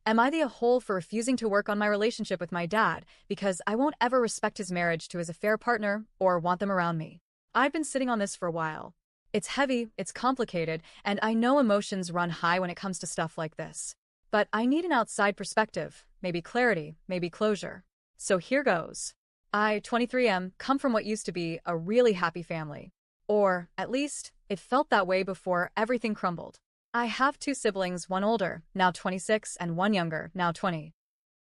Am I the a-hole for refusing to work on my relationship with my dad because I won't ever respect his marriage to his affair partner or want them around me? I've been sitting on this for a while. It's heavy, it's complicated, and I know emotions run high when it comes to stuff like this. But I need an outside perspective, maybe clarity, maybe closure. So here goes. I, 23, come from what used to be a really happy family. Or, at least, it felt that way before everything crumbled. I have two siblings, one older, now 26, and one younger, now 20.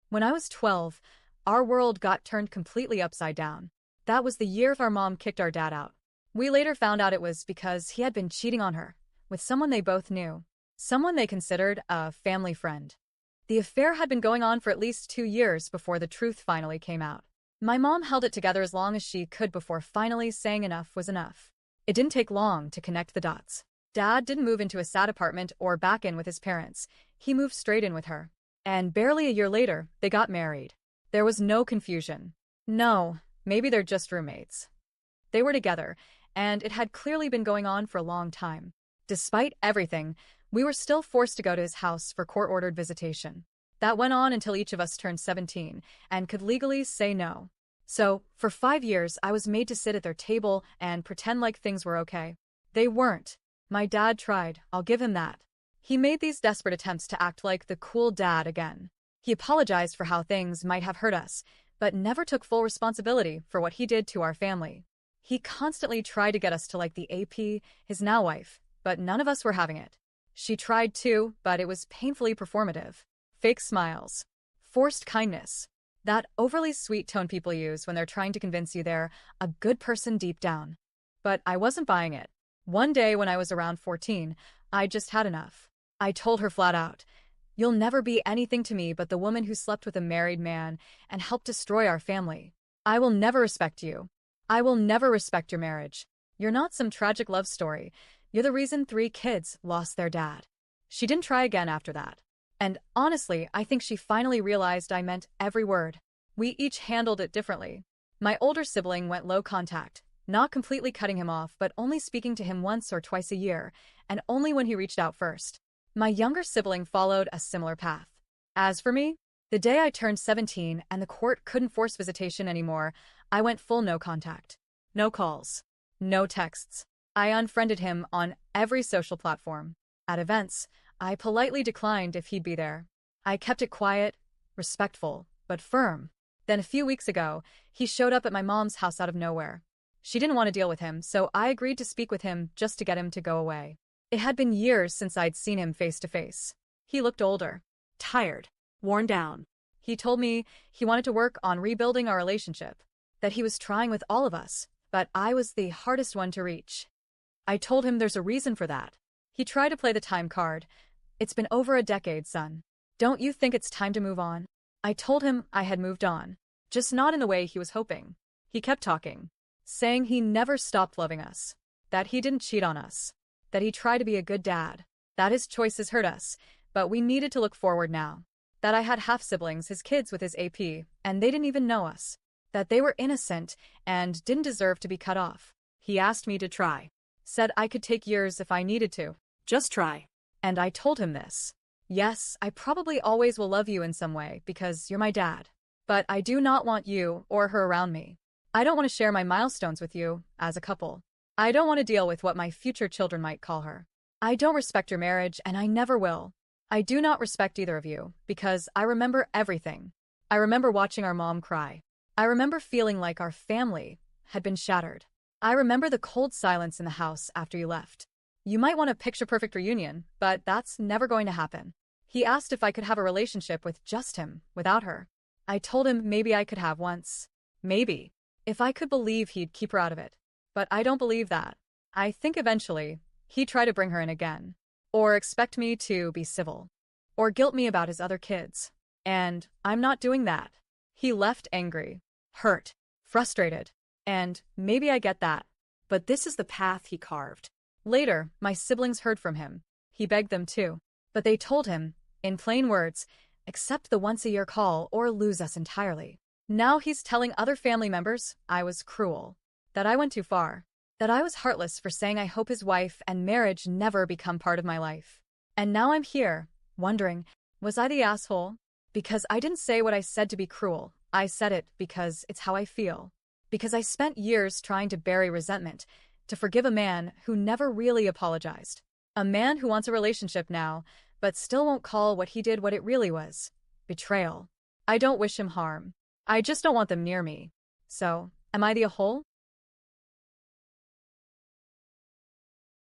When I was 12, our world got turned completely upside down. That was the year our mom kicked our dad out. We later found out it was because he had been cheating on her, with someone they both knew, someone they considered a family friend. The affair had been going on for at least 2 years before the truth finally came out. My mom held it together as long as she could before finally saying enough was enough. It didn't take long to connect the dots. Dad didn't move into a sad apartment or back in with his parents. He moved straight in with her. And barely a year later, they got married. There was no confusion. No, maybe they're just roommates. They were together, and it had clearly been going on for a long time. Despite everything, we were still forced to go to his house for court-ordered visitation. That went on until each of us turned 17 and could legally say no. So, for 5 years, I was made to sit at their table and pretend like things were okay. They weren't. My dad tried, I'll give him that. He made these desperate attempts to act like the cool dad again. He apologized for how things might have hurt us, but never took full responsibility for what he did to our family. He constantly tried to get us to like the AP, his now wife, but none of us were having it. She tried too, but it was painfully performative. Fake smiles. Forced kindness. That overly sweet tone people use when they're trying to convince you they're a good person deep down. But I wasn't buying it. One day when I was around 14, I just had enough. I told her flat out, "You'll never be anything to me but the woman who slept with a married man and helped destroy our family. I will never respect you. I will never respect your marriage. You're not some tragic love story. You're the reason 3 kids lost their dad." She didn't try again after that. And honestly, I think she finally realized I meant every word. We each handled it differently. My older sibling went low contact, not completely cutting him off but only speaking to him once or twice a year, and only when he reached out first. My younger sibling followed a similar path. As for me, the day I turned 17 and the court couldn't force visitation anymore, I went full no contact. No calls. No texts. I unfriended him on every social platform. At events, I politely declined if he'd be there. I kept it quiet, respectful, but firm. Then a few weeks ago, he showed up at my mom's house out of nowhere. She didn't want to deal with him, so I agreed to speak with him just to get him to go away. It had been years since I'd seen him face to face. He looked older, tired, worn down. He told me he wanted to work on rebuilding our relationship, that he was trying with all of us, but I was the hardest one to reach. I told him there's a reason for that. He tried to play the time card. "It's been over a decade, son. Don't you think it's time to move on?" I told him I had moved on, just not in the way he was hoping. He kept talking, saying he never stopped loving us, that he didn't cheat on us, that he tried to be a good dad, that his choices hurt us, but we needed to look forward now, that I had half-siblings, his kids with his AP, and they didn't even know us, that they were innocent and didn't deserve to be cut off. He asked me to try, said I could take years if I needed to. Just try. And I told him this. Yes, I probably always will love you in some way because you're my dad. But I do not want you or her around me. I don't want to share my milestones with you as a couple. I don't want to deal with what my future children might call her. I don't respect your marriage and I never will. I do not respect either of you because I remember everything. I remember watching our mom cry. I remember feeling like our family had been shattered. I remember the cold silence in the house after you left. You might want a picture-perfect reunion, but that's never going to happen. He asked if I could have a relationship with just him, without her. I told him maybe I could have once. Maybe. If I could believe he'd keep her out of it. But I don't believe that. I think eventually, he'd try to bring her in again. Or expect me to be civil. Or guilt me about his other kids. And I'm not doing that. He left angry, hurt, frustrated. And maybe I get that. But this is the path he carved. Later, my siblings heard from him. He begged them to. But they told him, in plain words, accept the once-a-year call or lose us entirely. Now he's telling other family members I was cruel, that I went too far, that I was heartless for saying I hope his wife and marriage never become part of my life. And now I'm here, wondering, Was I the asshole? Because I didn't say what I said to be cruel. I said it because it's how I feel. Because I spent years trying to bury resentment, to forgive a man who never really apologized. A man who wants a relationship now, but still won't call what he did what it really was. Betrayal. I don't wish him harm. I just don't want them near me. So, am I the a-hole?